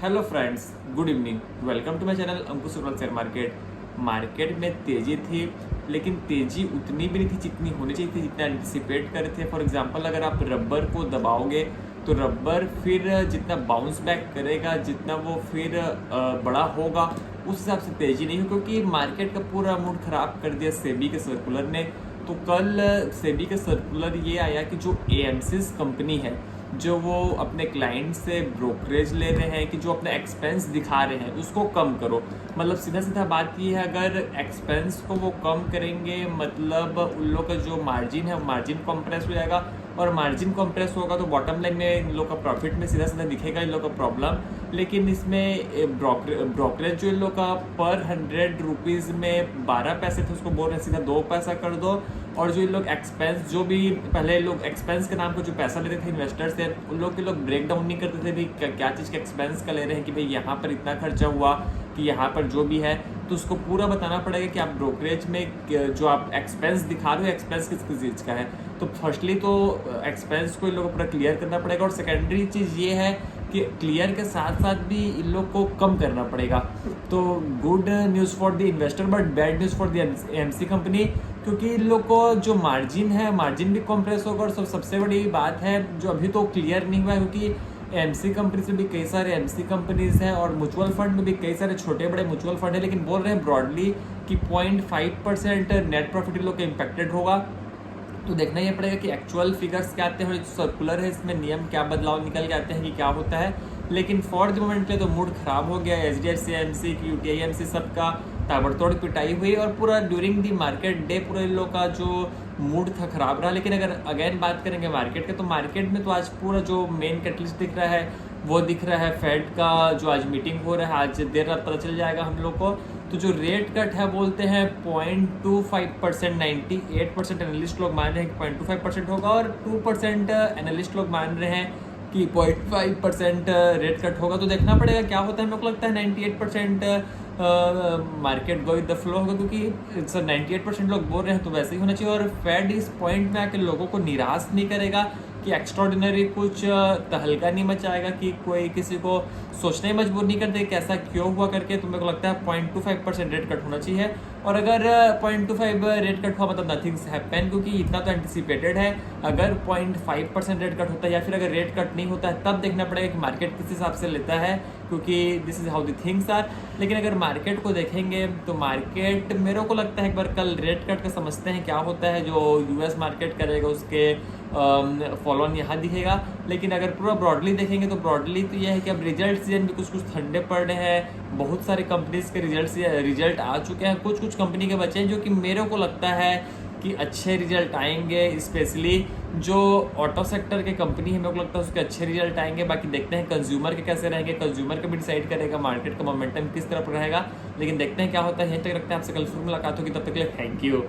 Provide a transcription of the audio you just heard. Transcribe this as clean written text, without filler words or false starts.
Hello friends, good evening. Welcome to my channel Ankush Agarwal share market. Market में तेजी थी, लेकिन तेजी उतनी भी नहीं थी जितनी होनी चाहिए थी, जितना एंटिसिपेट कर रहे थे। फॉर एग्जांपल, अगर आप रबर को दबाओगे तो रबर फिर जितना बाउंस बैक करेगा, जितना वो फिर बड़ा होगा, उस हिसाब से तेजी नहीं हो, क्योंकि मार्केट का पूरा मूड खराब कर दिया सेबी के सर्कुलर ने। तो कल सेबी का सर्कुलर ये आया कि जो एएमसीज कंपनी है, जो वो अपने क्लाइंट से ब्रोकरेज ले रहे हैं, कि जो अपना एक्सपेंस दिखा रहे हैं उसको कम करो। मतलब सीधा सीधा बात ये है, अगर एक्सपेंस को वो कम करेंगे मतलब उन लोग का जो मार्जिन है मार्जिन कॉम्प्रेस हो जाएगा, और मार्जिन कॉम्प्रेस होगा तो बॉटम लाइन में इन लोग का प्रॉफिट में सीधा सीधा दिखेगा इन लोग का प्रॉब्लम। लेकिन इसमें ब्रोकरेज जो इन लोग का पर 100 रुपीज़ में 12 पैसे थे, उसको बोल रहे हैं सीधा 2 पैसा कर दो। और जो इन लोग एक्सपेंस, जो भी पहले लोग एक्सपेंस के नाम पर जो पैसा लेते थे इन्वेस्टर से, उन लोग के लोग ब्रेक डाउन नहीं करते थे भी क्या चीज़ के एक्सपेंस का ले रहे हैं, कि भाई यहाँ पर इतना खर्चा हुआ, कि यहाँ पर जो भी है तो उसको पूरा बताना पड़ेगा कि आप ब्रोकरेज में जो आप एक्सपेंस दिखा रहे हो एक्सपेंस किस किस चीज़ का है। तो फर्स्टली तो एक्सपेंस को इन लोगों को पूरा क्लियर करना पड़ेगा, और सेकेंडरी चीज़ ये है कि क्लियर के साथ साथ भी इन लोग को कम करना पड़ेगा। तो good news for the investor but bad news for the AMC company, क्योंकि इन लोग को जो मार्जिन है मार्जिन भी कॉम्प्रेस होगा। और सबसे बड़ी बात है जो अभी तो क्लियर नहीं हुआ है, क्योंकि एमसी कंपनीज में भी कई सारे एमसी कंपनीज हैं, और म्यूचुअल फंड में भी कई सारे छोटे बड़े म्यूचुअल फंड है, लेकिन बोल रहे हैं ब्रॉडली कि 0.5% नेट प्रॉफिट इन लोग का इम्पैक्टेड होगा। तो देखना ये पड़ेगा कि एक्चुअल फिगर्स क्या आते हैं, और जो सर्कुलर है इसमें नियम क्या बदलाव निकल के आते हैं कि क्या होता है। लेकिन फॉर द मोमेंट के तो मूड खराब हो गया एचडीएफसी एमसी की, यूटीआई एमसी सबका ताबड़तोड़ पिटाई हुई, और पूरा ड्यूरिंग दी मार्केट डे पूरा इन लोग का जो मूड था खराब रहा। लेकिन अगर अगेन बात करेंगे मार्केट के, तो मार्केट में तो आज पूरा जो मेन कैटलिस्ट दिख रहा है वो दिख रहा है फेड का, जो आज मीटिंग हो रहा है, आज देर रात पता चल जाएगा हम लोग को। तो जो रेट कट है बोलते हैं 0.25%, 98% एनालिस्ट लोग मान रहे हैं कि 0.25% होगा, और 2% एनालिस्ट लोग मान रहे हैं कि 0.5% रेट कट होगा। तो देखना पड़ेगा क्या होता है। मेरे को लगता है 98% market go with the flow होगा, क्योंकि 98% लोग बोल रहे हैं तो वैसे ही होना चाहिए। और फेड इस पॉइंट में आकर लोगों को निराश नहीं करेगा, कि एक्स्ट्रॉर्डिनरी कुछ तहलका नहीं मचाएगा, कि कोई किसी को सोचने मजबूर नहीं कर दे कि ऐसा क्यों हुआ करके। तो मेरे को लगता है 0.25% रेट कट होना चाहिए। और अगर 0.25 रेट कट हुआ मतलब नथिंग्स हैपन, क्योंकि इतना तो एंटिसिपेटेड है। अगर 0.5% रेट कट होता है, या फिर अगर रेट कट नहीं होता है, तब देखना पड़ेगा कि मार्केट किस हिसाब से लेता है, क्योंकि this is how the things are. लेकिन अगर मार्केट को देखेंगे तो मार्केट, मेरे को लगता है एक बार कल रेट कट का समझते हैं क्या होता है। जो यूएस मार्केट करेगा उसके फॉलो ऑन यहाँ दिखेगा। लेकिन अगर पूरा ब्रॉडली देखेंगे तो ब्रॉडली तो यह है कि अब रिजल्ट सीजन भी कुछ कुछ ठंडे पड़ रहे हैं। बहुत सारे कंपनीज के रिजल्ट आ चुके हैं, कुछ कुछ कंपनी के बचे हैं जो कि मेरे को लगता है कि अच्छे रिजल्ट आएंगे। स्पेशली जो ऑटो सेक्टर के कंपनी है, मेरे को लगता है उसके अच्छे रिजल्ट आएंगे। बाकी देखते हैं कंज्यूमर के कैसे रहेंगे, कंज्यूमर का भी डिसाइड करेगा मार्केट का मोमेंटम किस तरफ रहेगा। लेकिन देखते हैं क्या होता है। यहीं तक रखते हैं, आपसे कल फिर मुलाकात होगी, तब तक के लिए थैंक यू।